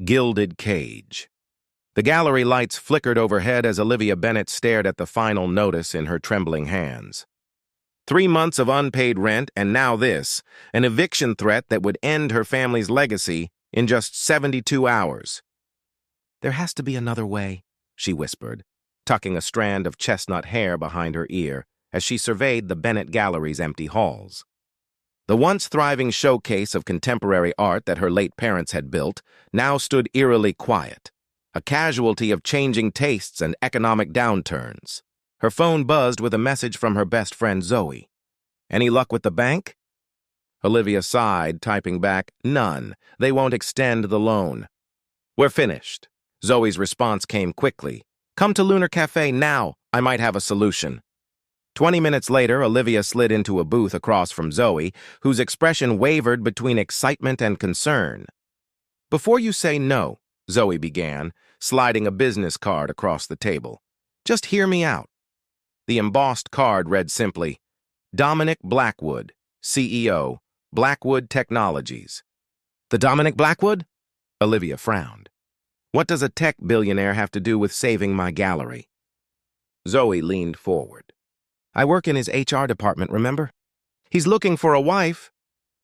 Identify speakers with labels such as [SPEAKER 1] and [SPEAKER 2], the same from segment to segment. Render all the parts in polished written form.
[SPEAKER 1] Gilded Cage. The gallery lights flickered overhead as Olivia Bennet stared at the final notice in her trembling hands. 3 months of unpaid rent, and now this, an eviction threat that would end her family's legacy in just 72 hours. "There has to be another way," she whispered, tucking a strand of chestnut hair behind her ear as she surveyed the Bennet Gallery's empty halls. The once thriving showcase of contemporary art that her late parents had built now stood eerily quiet, a casualty of changing tastes and economic downturns. Her phone buzzed with a message from her best friend Zoe. "Any luck with the bank?" Olivia sighed, typing back, "None. They won't extend the loan." "We're finished." Zoe's response came quickly. "Come to Lunar Cafe now. I might have a solution." 20 minutes later, Olivia slid into a booth across from Zoe, whose expression wavered between excitement and concern. "Before you say no," Zoe began, sliding a business card across the table, "just hear me out." The embossed card read simply, "Dominic Blackwood, CEO, Blackwood Technologies." "The Dominic Blackwood?" Olivia frowned. "What does a tech billionaire have to do with saving my gallery?" Zoe leaned forward. "I work in his HR department, remember? He's looking for a wife."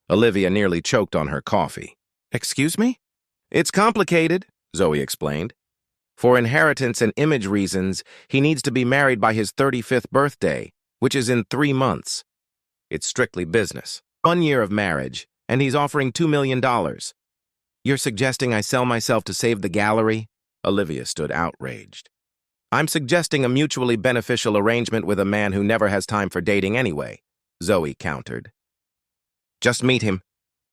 [SPEAKER 1] Olivia nearly choked on her coffee. "Excuse me?" "It's complicated," Zoe explained. "For inheritance and image reasons, he needs to be married by his 35th birthday, which is in 3 months. It's strictly business. 1 year of marriage, and he's offering $2 million. "You're suggesting I sell myself to save the gallery?" Olivia stood outraged. "I'm suggesting a mutually beneficial arrangement with a man who never has time for dating anyway," Zoe countered. "Just meet him.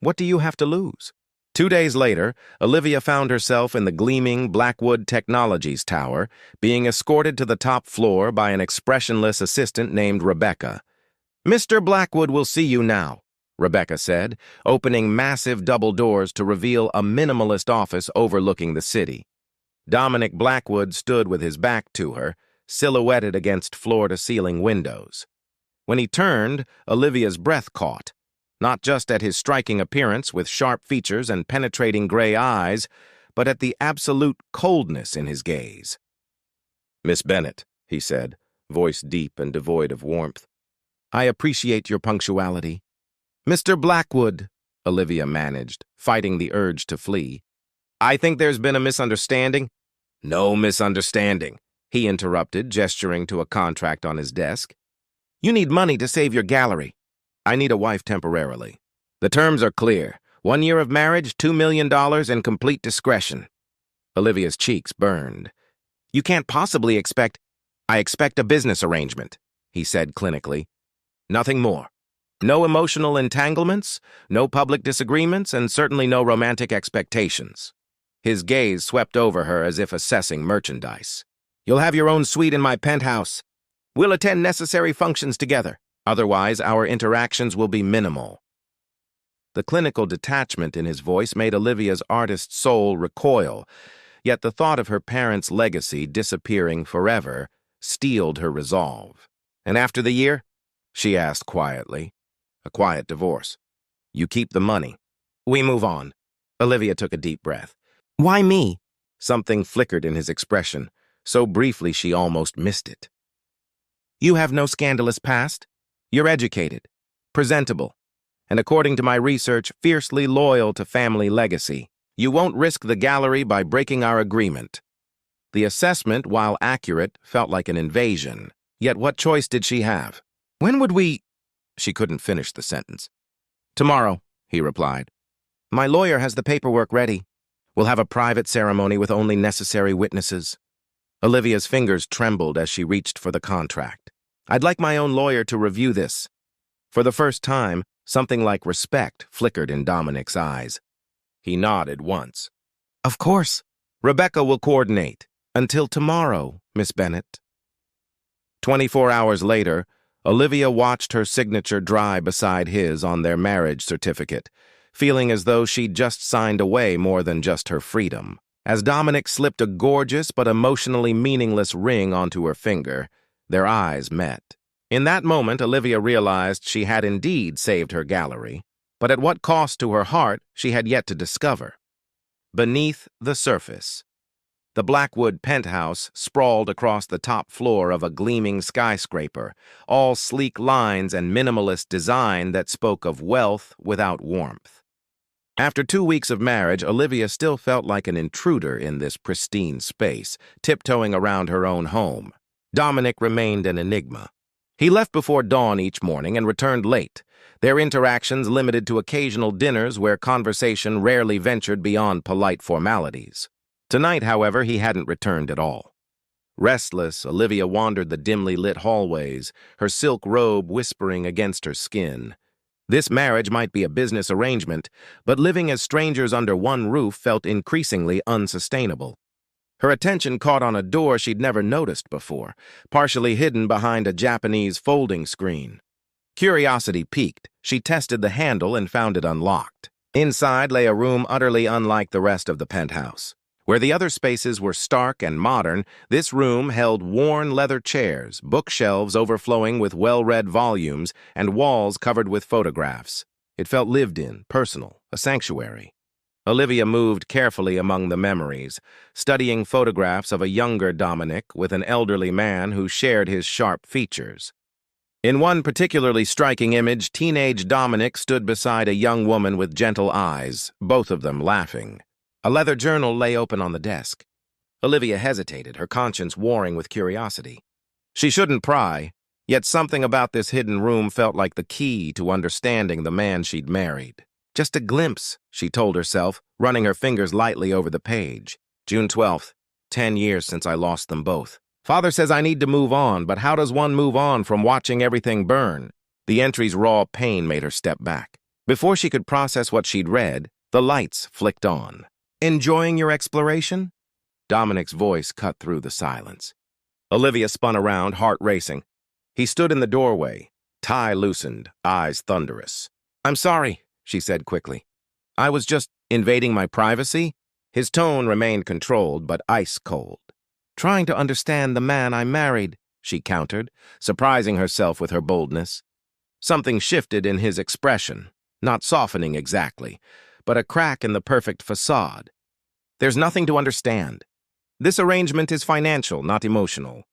[SPEAKER 1] What do you have to lose?" 2 days later, Olivia found herself in the gleaming Blackwood Technologies Tower, being escorted to the top floor by an expressionless assistant named Rebecca. "Mr. Blackwood will see you now," Rebecca said, opening massive double doors to reveal a minimalist office overlooking the city. Dominic Blackwood stood with his back to her, silhouetted against floor-to-ceiling windows. When he turned, Olivia's breath caught, not just at his striking appearance with sharp features and penetrating gray eyes, but at the absolute coldness in his gaze. "Miss Bennet," he said, voice deep and devoid of warmth, "I appreciate your punctuality." "Mr. Blackwood," Olivia managed, fighting the urge to flee. "I think there's been a misunderstanding." "No misunderstanding," he interrupted, gesturing to a contract on his desk. "You need money to save your gallery." "I need a wife temporarily. The terms are clear. 1 year of marriage, $2 million, and complete discretion." Olivia's cheeks burned. "You can't possibly expect—" "I expect a business arrangement," he said clinically. "Nothing more. No emotional entanglements, no public disagreements, and certainly no romantic expectations." His gaze swept over her as if assessing merchandise. "You'll have your own suite in my penthouse. We'll attend necessary functions together. Otherwise, our interactions will be minimal." The clinical detachment in his voice made Olivia's artist soul recoil, yet the thought of her parents' legacy disappearing forever steeled her resolve. "And after the year?" she asked quietly. "A quiet divorce. You keep the money. We move on." Olivia took a deep breath. "Why me?" Something flickered in his expression, so briefly she almost missed it. "You have no scandalous past. You're educated, presentable, and according to my research, fiercely loyal to family legacy. You won't risk the gallery by breaking our agreement." The assessment, while accurate, felt like an invasion. Yet what choice did she have? "When would we—" She couldn't finish the sentence. "Tomorrow," he replied. "My lawyer has the paperwork ready. We'll have a private ceremony with only necessary witnesses." Olivia's fingers trembled as she reached for the contract. "I'd like my own lawyer to review this." For the first time, something like respect flickered in Dominic's eyes. He nodded once. "Of course. Rebecca will coordinate. Until tomorrow, Miss Bennet." 24 hours later, Olivia watched her signature dry beside his on their marriage certificate, feeling as though she'd just signed away more than just her freedom. As Dominic slipped a gorgeous but emotionally meaningless ring onto her finger, their eyes met. In that moment, Olivia realized she had indeed saved her gallery, but at what cost to her heart she had yet to discover. Beneath the surface. The Blackwood penthouse sprawled across the top floor of a gleaming skyscraper, all sleek lines and minimalist design that spoke of wealth without warmth. After 2 weeks of marriage, Olivia still felt like an intruder in this pristine space, tiptoeing around her own home. Dominic remained an enigma. He left before dawn each morning and returned late, their interactions limited to occasional dinners where conversation rarely ventured beyond polite formalities. Tonight, however, he hadn't returned at all. Restless, Olivia wandered the dimly lit hallways, her silk robe whispering against her skin. This marriage might be a business arrangement, but living as strangers under one roof felt increasingly unsustainable. Her attention caught on a door she'd never noticed before, partially hidden behind a Japanese folding screen. Curiosity piqued. She tested the handle and found it unlocked. Inside lay a room utterly unlike the rest of the penthouse. Where the other spaces were stark and modern, this room held worn leather chairs, bookshelves overflowing with well-read volumes, and walls covered with photographs. It felt lived in, personal, a sanctuary. Olivia moved carefully among the memories, studying photographs of a younger Dominic with an elderly man who shared his sharp features. In one particularly striking image, teenage Dominic stood beside a young woman with gentle eyes, both of them laughing. A leather journal lay open on the desk. Olivia hesitated, her conscience warring with curiosity. She shouldn't pry, yet something about this hidden room felt like the key to understanding the man she'd married. Just a glimpse, she told herself, running her fingers lightly over the page. June 12th, 10 years since I lost them both. Father says I need to move on, but how does one move on from watching everything burn? The entry's raw pain made her step back. Before she could process what she'd read, the lights flicked on. Enjoying your exploration? Dominic's voice cut through the silence. Olivia spun around, heart racing. He stood in the doorway, tie loosened, eyes thunderous. I'm sorry, she said quickly. I was just invading my privacy? His tone remained controlled, but ice cold. Trying to understand the man I married, she countered, surprising herself with her boldness. Something shifted in his expression, not softening exactly, but a crack in the perfect facade. There's nothing to understand. This arrangement is financial, not emotional.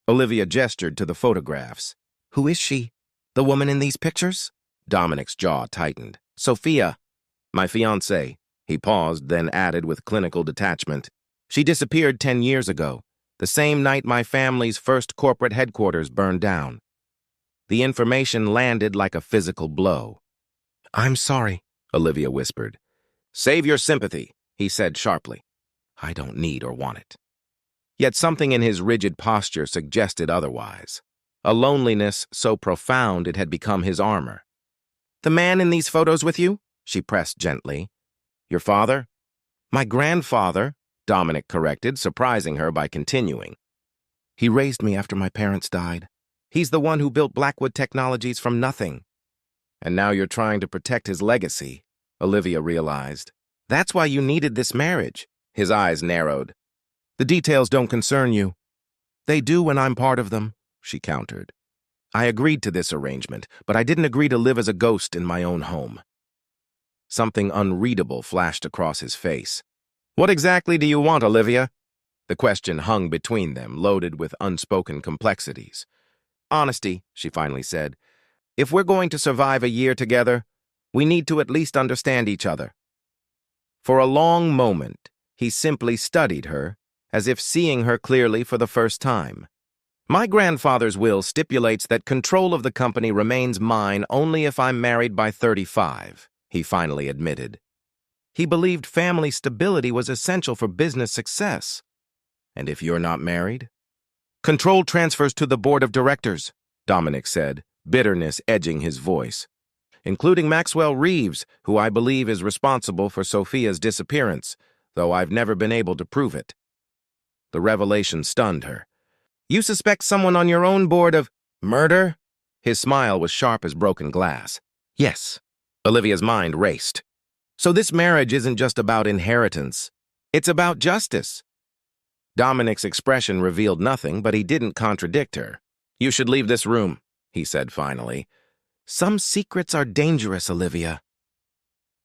[SPEAKER 1] Olivia gestured to the photographs. Who is she? The woman in these pictures? Dominic's jaw tightened. Sophia. My fiancée. He paused, then added with clinical detachment. She disappeared 10 years ago, the same night my family's first corporate headquarters burned down. The information landed like a physical blow. I'm sorry, Olivia whispered. Save your sympathy, he said sharply. I don't need or want it. Yet something in his rigid posture suggested otherwise. A loneliness so profound it had become his armor. The man in these photos with you? She pressed gently. Your father? My grandfather, Dominic corrected, surprising her by continuing. He raised me after my parents died. He's the one who built Blackwood Technologies from nothing. And now you're trying to protect his legacy, Olivia realized. That's why you needed this marriage. His eyes narrowed. The details don't concern you. They do when I'm part of them, she countered. I agreed to this arrangement, but I didn't agree to live as a ghost in my own home. Something unreadable flashed across his face. What exactly do you want, Olivia? The question hung between them, loaded with unspoken complexities. Honesty, she finally said. If we're going to survive a year together, we need to at least understand each other. For a long moment, he simply studied her, as if seeing her clearly for the first time. My grandfather's will stipulates that control of the company remains mine only if I'm married by 35, he finally admitted. He believed family stability was essential for business success. And if you're not married? Control transfers to the board of directors, Dominic said, bitterness edging his voice. Including Maxwell Reeves, who I believe is responsible for Sophia's disappearance, though I've never been able to prove it. The revelation stunned her. You suspect someone on your own board of murder? His smile was sharp as broken glass. Yes. Olivia's mind raced. So this marriage isn't just about inheritance. It's about justice. Dominic's expression revealed nothing, but he didn't contradict her. You should leave this room, he said finally. Some secrets are dangerous, Olivia.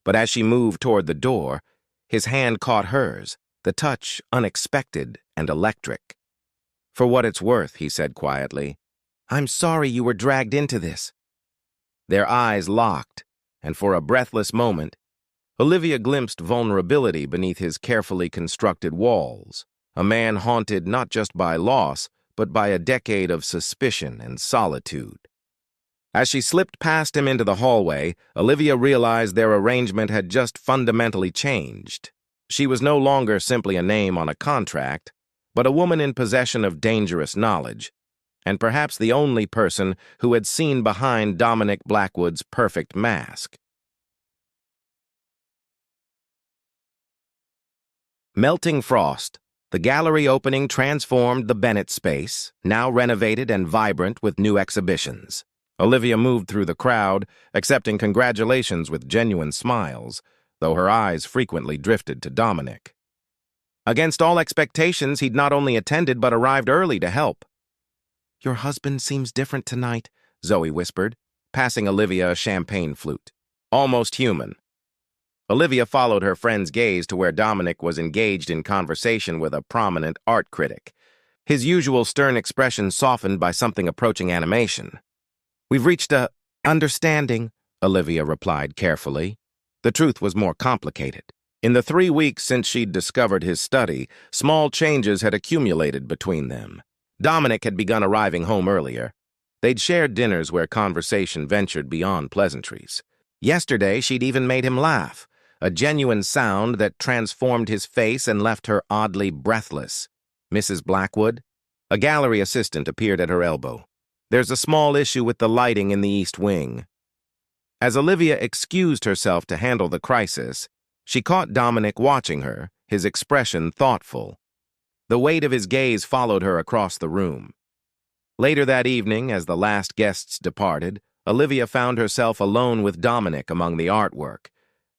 [SPEAKER 1] But as she moved toward the door, His hand caught hers, the touch unexpected and electric. "For what it's worth," he said quietly, "I'm sorry you were dragged into this." Their eyes locked, and for a breathless moment, Olivia glimpsed vulnerability beneath his carefully constructed walls, a man haunted not just by loss, but by a decade of suspicion and solitude. As she slipped past him into the hallway, Olivia realized their arrangement had just fundamentally changed. She was no longer simply a name on a contract, but a woman in possession of dangerous knowledge, and perhaps the only person who had seen behind Dominic Blackwood's perfect mask. Melting frost. The gallery opening transformed the Bennett space, now renovated and vibrant with new exhibitions. Olivia moved through the crowd, accepting congratulations with genuine smiles, though her eyes frequently drifted to Dominic. Against all expectations, he'd not only attended but arrived early to help. "Your husband seems different tonight," Zoe whispered, passing Olivia a champagne flute. "Almost human." Olivia followed her friend's gaze to where Dominic was engaged in conversation with a prominent art critic, his usual stern expression softened by something approaching animation. "We've reached a understanding," Olivia replied carefully. The truth was more complicated. In the 3 weeks since she'd discovered his study, small changes had accumulated between them. Dominic had begun arriving home earlier. They'd shared dinners where conversation ventured beyond pleasantries. Yesterday, she'd even made him laugh, a genuine sound that transformed his face and left her oddly breathless. "Mrs. Blackwood?" A gallery assistant appeared at her elbow. "There's a small issue with the lighting in the East Wing." As Olivia excused herself to handle the crisis, she caught Dominic watching her, his expression thoughtful. The weight of his gaze followed her across the room. Later that evening, as the last guests departed, Olivia found herself alone with Dominic among the artwork.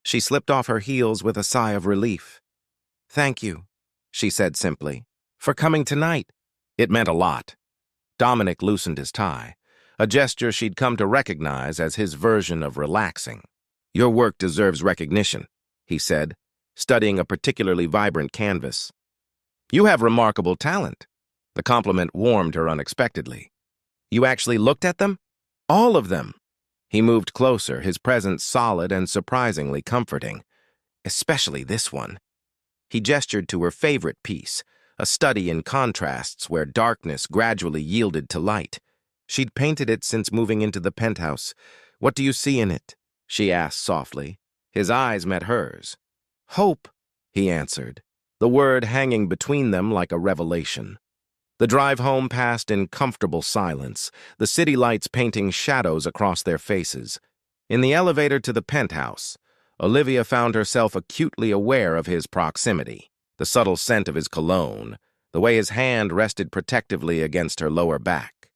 [SPEAKER 1] She slipped off her heels with a sigh of relief. "Thank you," she said simply, "for coming tonight." It meant a lot. Dominic loosened his tie, a gesture she'd come to recognize as his version of relaxing. "Your work deserves recognition," he said, studying a particularly vibrant canvas. "You have remarkable talent." The compliment warmed her unexpectedly. "You actually looked at them?" "All of them." He moved closer, his presence solid and surprisingly comforting. "Especially this one." He gestured to her favorite piece, a study in contrasts where darkness gradually yielded to light. She'd painted it since moving into the penthouse. "What do you see in it?" she asked softly. His eyes met hers. "Hope," he answered, the word hanging between them like a revelation. The drive home passed in comfortable silence, the city lights painting shadows across their faces. In the elevator to the penthouse, Olivia found herself acutely aware of his proximity. The subtle scent of his cologne, the way his hand rested protectively against her lower back.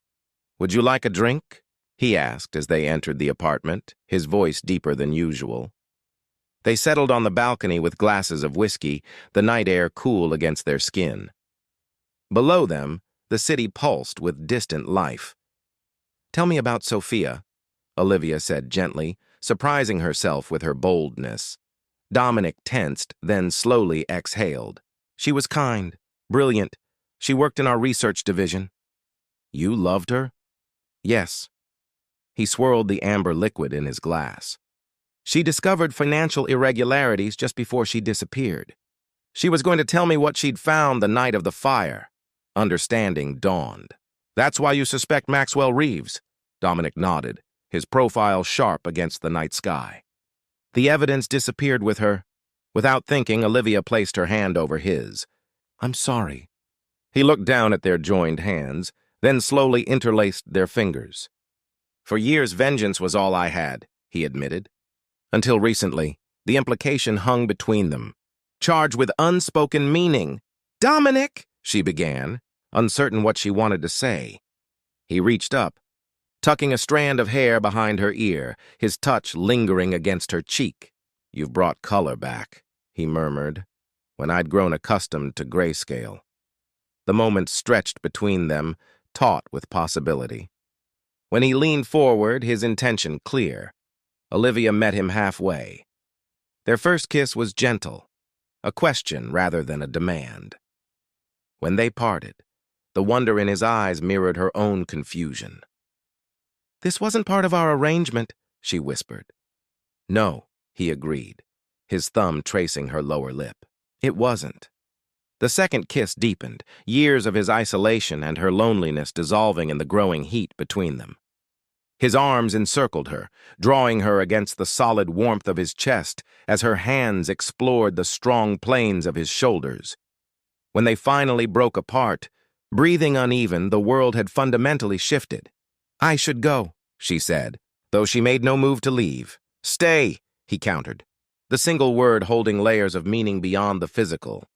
[SPEAKER 1] "Would you like a drink?" he asked as they entered the apartment, his voice deeper than usual. They settled on the balcony with glasses of whiskey, the night air cool against their skin. Below them, the city pulsed with distant life. "Tell me about Sophia," Olivia said gently, surprising herself with her boldness. Dominic tensed, then slowly exhaled. "She was kind, brilliant. She worked in our research division." "You loved her?" "Yes." He swirled the amber liquid in his glass. "She discovered financial irregularities just before she disappeared. She was going to tell me what she'd found the night of the fire." Understanding dawned. "That's why you suspect Maxwell Reeves?" Dominic nodded, his profile sharp against the night sky. "The evidence disappeared with her." Without thinking, Olivia placed her hand over his. "I'm sorry." He looked down at their joined hands, then slowly interlaced their fingers. "For years, vengeance was all I had," he admitted. Until recently, the implication hung between them, charged with unspoken meaning. "Dominic!" she began, uncertain what she wanted to say. He reached up, tucking a strand of hair behind her ear, his touch lingering against her cheek. "You've brought color back," he murmured, when I'd grown accustomed to grayscale. The moment stretched between them, taut with possibility. When he leaned forward, his intention clear, Olivia met him halfway. Their first kiss was gentle, a question rather than a demand. When they parted, the wonder in his eyes mirrored her own confusion. "This wasn't part of our arrangement," she whispered. "No," he agreed, his thumb tracing her lower lip. "It wasn't." The second kiss deepened, years of his isolation and her loneliness dissolving in the growing heat between them. His arms encircled her, drawing her against the solid warmth of his chest as her hands explored the strong planes of his shoulders. When they finally broke apart, breathing uneven, the world had fundamentally shifted. "I should go," she said, though she made no move to leave. "Stay," he countered, the single word holding layers of meaning beyond the physical.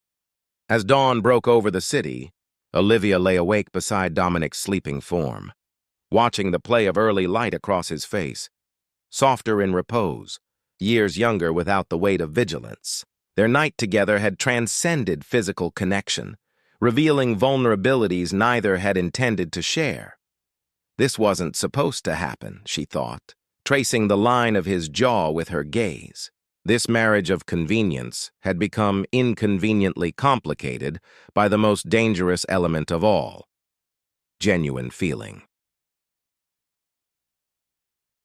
[SPEAKER 1] As dawn broke over the city, Olivia lay awake beside Dominic's sleeping form, watching the play of early light across his face. Softer in repose, years younger without the weight of vigilance. Their night together had transcended physical connection, revealing vulnerabilities neither had intended to share. This wasn't supposed to happen, she thought, tracing the line of his jaw with her gaze. This marriage of convenience had become inconveniently complicated by the most dangerous element of all: genuine feeling.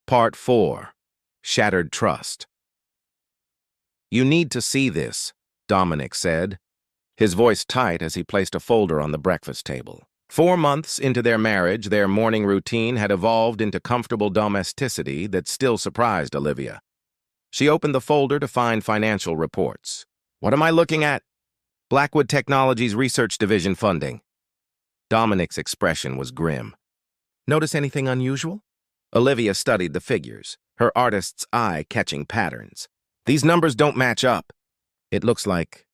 [SPEAKER 1] Part 4. Shattered Trust. "You need to see this," Dominic said, his voice tight as he placed a folder on the breakfast table. 4 months into their marriage, their morning routine had evolved into comfortable domesticity that still surprised Olivia. She opened the folder to find financial reports. "What am I looking at?" "Blackwood Technologies Research Division funding." Dominic's expression was grim. "Notice anything unusual?" Olivia studied the figures, her artist's eye catching patterns. "These numbers don't match up." "It looks like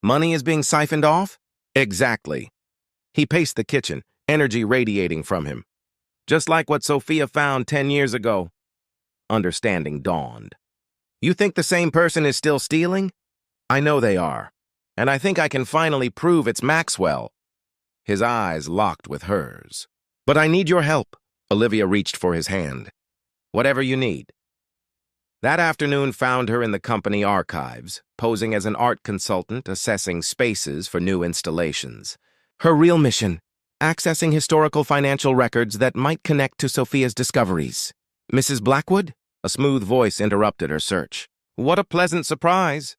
[SPEAKER 1] money is being siphoned off?" "Exactly." He paced the kitchen, energy radiating from him. "Just like what Sophia found 10 years ago." Understanding dawned. "You think the same person is still stealing?" "I know they are, and I think I can finally prove it's Maxwell." His eyes locked with hers. "But I need your help." Olivia reached for his hand. "Whatever you need." That afternoon found her in the company archives, posing as an art consultant assessing spaces for new installations. Her real mission: accessing historical financial records that might connect to Sophia's discoveries. "Mrs. Blackwood?" A smooth voice interrupted her search. "What a pleasant surprise."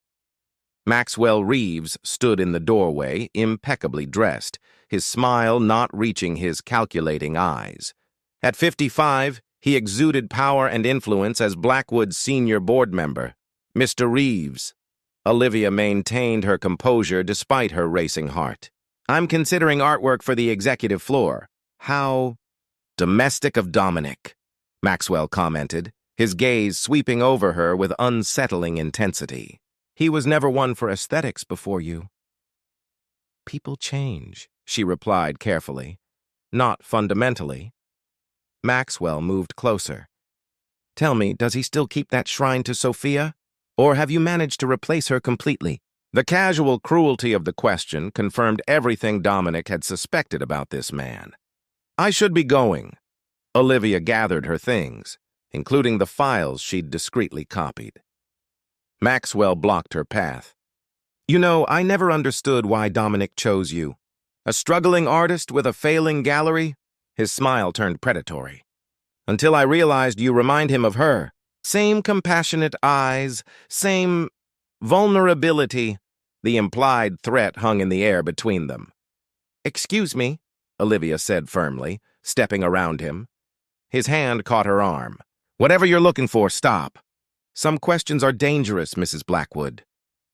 [SPEAKER 1] Maxwell Reeves stood in the doorway, impeccably dressed, his smile not reaching his calculating eyes. At 55, he exuded power and influence as Blackwood's senior board member. "Mr. Reeves." Olivia maintained her composure despite her racing heart. "I'm considering artwork for the executive floor." "How domestic of Dominic," Maxwell commented, his gaze sweeping over her with unsettling intensity. "He was never one for aesthetics before you." "People change," she replied carefully. "Not fundamentally." Maxwell moved closer. "Tell me, does he still keep that shrine to Sophia? Or have you managed to replace her completely?" The casual cruelty of the question confirmed everything Dominic had suspected about this man. "I should be going." Olivia gathered her things, including the files she'd discreetly copied. Maxwell blocked her path. "You know, I never understood why Dominic chose you. A struggling artist with a failing gallery?" His smile turned predatory. "Until I realized you remind him of her. Same compassionate eyes, same vulnerability." The implied threat hung in the air between them. "Excuse me," Olivia said firmly, stepping around him. His hand caught her arm. "Whatever you're looking for, stop. Some questions are dangerous, Mrs. Blackwood."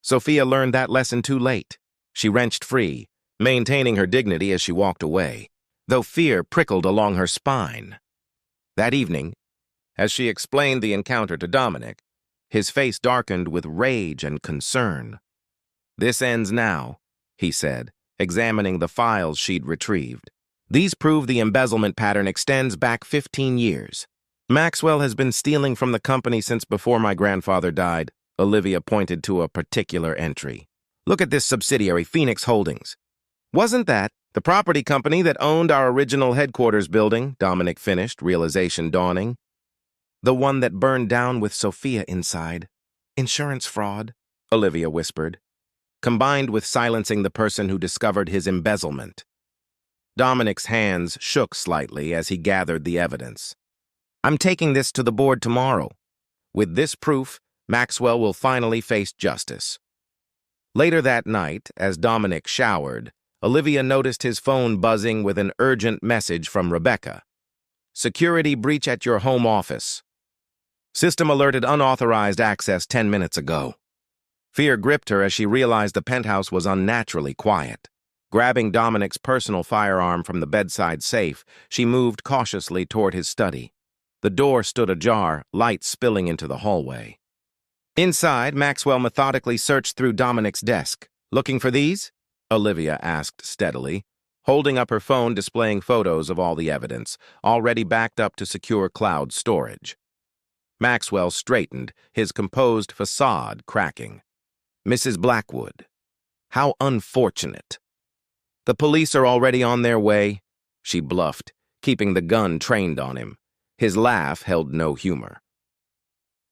[SPEAKER 1] Sophia learned that lesson too late. She wrenched free, maintaining her dignity as she walked away, though fear prickled along her spine. That evening, as she explained the encounter to Dominic, his face darkened with rage and concern. "This ends now," he said, examining the files she'd retrieved. "These prove the embezzlement pattern extends back 15 years. Maxwell has been stealing from the company since before my grandfather died." Olivia pointed to a particular entry. "Look at this subsidiary, Phoenix Holdings." "Wasn't that the property company that owned our original headquarters building?" Dominic finished, realization dawning. "The one that burned down with Sophia inside." "Insurance fraud," Olivia whispered. combined with silencing the person who discovered his embezzlement. Dominic's hands shook slightly as he gathered the evidence. I'm taking this to the board tomorrow. With this proof, Maxwell will finally face justice. Later that night, as Dominic showered, Olivia noticed his phone buzzing with an urgent message from Rebecca. Security breach at your home office. System alerted unauthorized access 10 minutes ago. Fear gripped her as she realized the penthouse was unnaturally quiet. Grabbing Dominic's personal firearm from the bedside safe, she moved cautiously toward his study. The door stood ajar, light spilling into the hallway. Inside, Maxwell methodically searched through Dominic's desk. Looking for these? Olivia asked steadily, holding up her phone displaying photos of all the evidence, already backed up to secure cloud storage. Maxwell straightened, his composed facade cracking. Mrs. Blackwood. How unfortunate. The police are already on their way, she bluffed, keeping the gun trained on him. His laugh held no humor.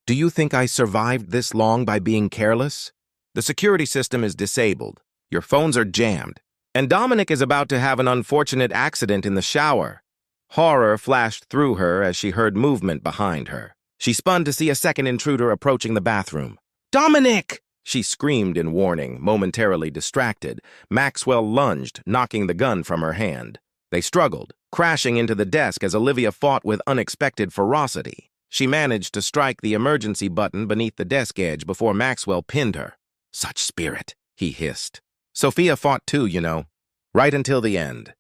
[SPEAKER 1] Do you think I survived this long by being careless? The security system is disabled. Your phones are jammed. And Dominic is about to have an unfortunate accident in the shower. Horror flashed through her as she heard movement behind her. She spun to see a second intruder approaching the bathroom. Dominic! She screamed in warning, momentarily distracted. Maxwell lunged, knocking the gun from her hand. They struggled, crashing into the desk as Olivia fought with unexpected ferocity. She managed to strike the emergency button beneath the desk edge before Maxwell pinned her. Such spirit, he hissed. Sophia fought too, you know. Right until the end.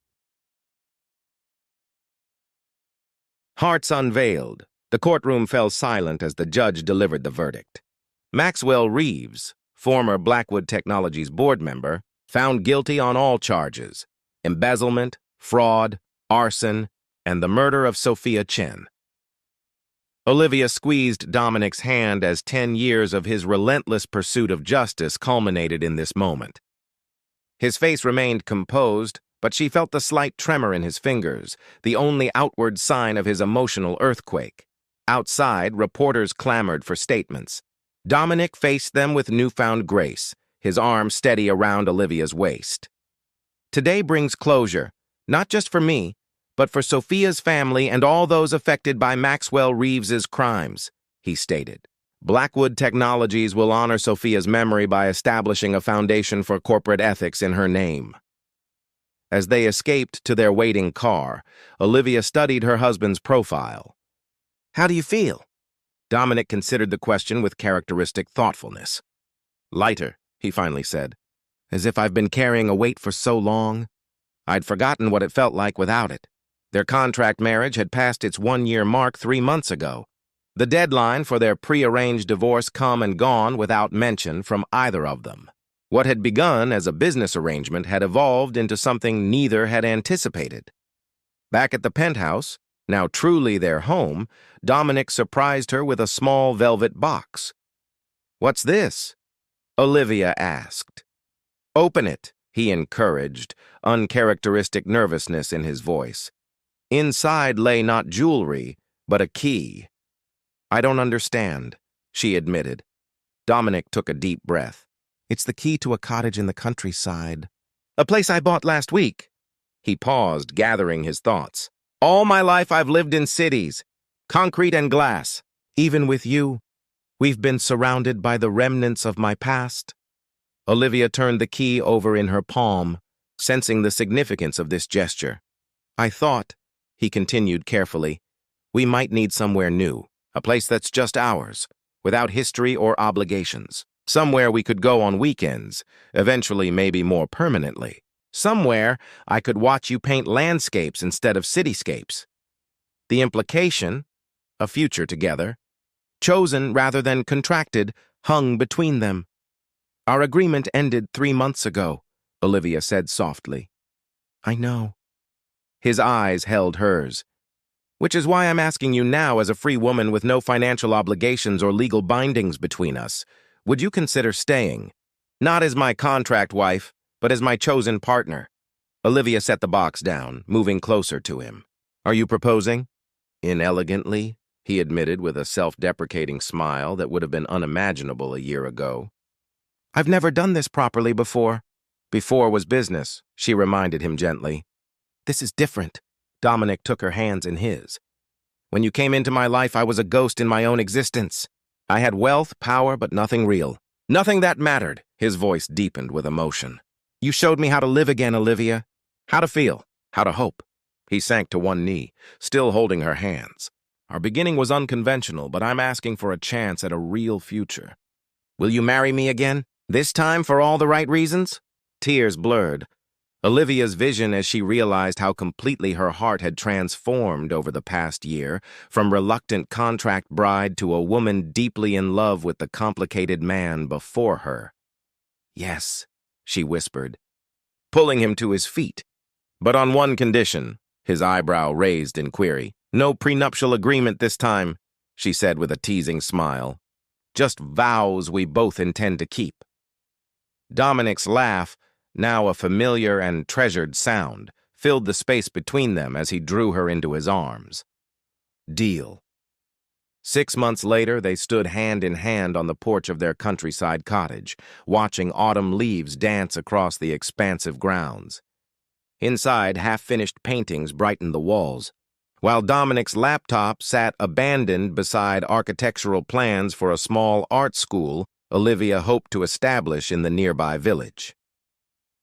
[SPEAKER 1] Hearts unveiled. The courtroom fell silent as the judge delivered the verdict. Maxwell Reeves, former Blackwood Technologies board member, found guilty on all charges: embezzlement, fraud, arson, and the murder of Sophia Chen. Olivia squeezed Dominic's hand as 10 years of his relentless pursuit of justice culminated in this moment. His face remained composed, but she felt the slight tremor in his fingers, the only outward sign of his emotional earthquake. Outside, reporters clamored for statements. Dominic faced them with newfound grace, his arm steady around Olivia's waist. Today brings closure, not just for me, but for Sophia's family and all those affected by Maxwell Reeves's crimes, he stated. Blackwood Technologies will honor Sophia's memory by establishing a foundation for corporate ethics in her name. As they escaped to their waiting car, Olivia studied her husband's profile. How do you feel? Dominic considered the question with characteristic thoughtfulness. Lighter, he finally said, as if I've been carrying a weight for so long. I'd forgotten what it felt like without it. Their contract marriage had passed its 1-year mark 3 months ago. The deadline for their prearranged divorce come and gone without mention from either of them. What had begun as a business arrangement had evolved into something neither had anticipated. Back at the penthouse, now truly their home, Dominic surprised her with a small velvet box. What's this? Olivia asked. Open it, he encouraged, uncharacteristic nervousness in his voice. Inside lay not jewelry, but a key. I don't understand, she admitted. Dominic took a deep breath. It's the key to a cottage in the countryside. A place I bought last week. He paused, gathering his thoughts. All my life I've lived in cities, concrete and glass. Even with you, we've been surrounded by the remnants of my past. Olivia turned the key over in her palm, sensing the significance of this gesture. I thought, he continued carefully, we might need somewhere new, a place that's just ours, without history or obligations. Somewhere we could go on weekends, eventually maybe more permanently. Somewhere I could watch you paint landscapes instead of cityscapes. The implication, a future together, chosen rather than contracted, hung between them. Our agreement ended 3 months ago, Olivia said softly. I know. His eyes held hers. Which is why I'm asking you now as a free woman with no financial obligations or legal bindings between us. Would you consider staying? Not as my contract wife, but as my chosen partner. Olivia set the box down, moving closer to him. Are you proposing? Inelegantly, he admitted with a self-deprecating smile that would have been unimaginable a year ago. I've never done this properly before. Before was business, she reminded him gently. This is different. Dominic took her hands in his. When you came into my life, I was a ghost in my own existence. I had wealth, power, but nothing real. Nothing that mattered. His voice deepened with emotion. You showed me how to live again, Olivia. How to feel. How to hope. He sank to one knee, still holding her hands. Our beginning was unconventional, but I'm asking for a chance at a real future. Will you marry me again? This time for all the right reasons? Tears blurred. Olivia's vision as she realized how completely her heart had transformed over the past year, from reluctant contract bride to a woman deeply in love with the complicated man before her. Yes, she whispered, pulling him to his feet. But on one condition, his eyebrow raised in query. No prenuptial agreement this time, she said with a teasing smile. Just vows we both intend to keep. Dominic's laugh, now a familiar and treasured sound, filled the space between them as he drew her into his arms. Deal. 6 months later, they stood hand in hand on the porch of their countryside cottage, watching autumn leaves dance across the expansive grounds. Inside, half-finished paintings brightened the walls, while Dominic's laptop sat abandoned beside architectural plans for a small art school Olivia hoped to establish in the nearby village.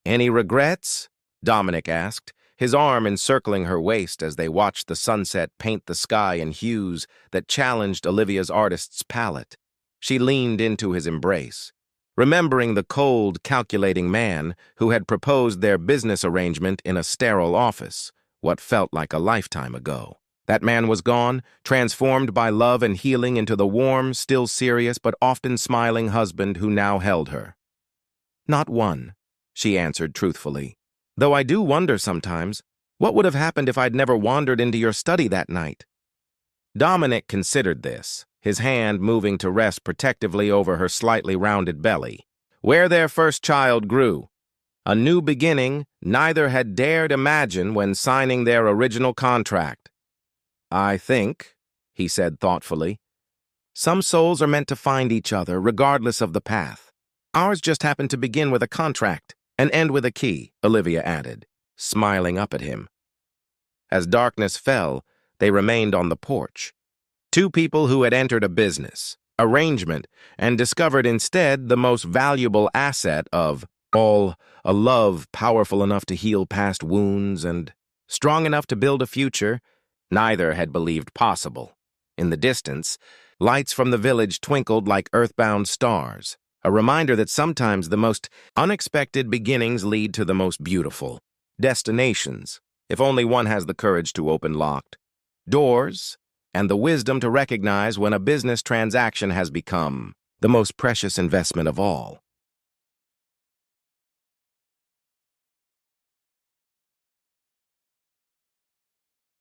[SPEAKER 1] Any regrets? Dominic asked, his arm encircling her waist as they watched the sunset paint the sky in hues that challenged Olivia's artist's palette. She leaned into his embrace, remembering the cold, calculating man who had proposed their business arrangement in a sterile office, what felt like a lifetime ago. That man was gone, transformed by love and healing into the warm, still serious but often smiling husband who now held her. Not one, she answered truthfully. Though I do wonder sometimes, what would have happened if I'd never wandered into your study that night? Dominic considered this, his hand moving to rest protectively over her slightly rounded belly, where their first child grew. A new beginning neither had dared imagine when signing their original contract. I think, he said thoughtfully, some souls are meant to find each other regardless of the path. Ours just happened to begin with a contract and end with a key, Olivia added, smiling up at him. As darkness fell, they remained on the porch. Two people who had entered a business, arrangement, and discovered instead the most valuable asset of all, a love powerful enough to heal past wounds and strong enough to build a future neither had believed possible. In the distance, lights from the village twinkled like earthbound stars, a reminder that sometimes the most unexpected beginnings lead to the most beautiful destinations, if only one has the courage to open locked doors and the wisdom to recognize when a business transaction has become the most precious investment of all.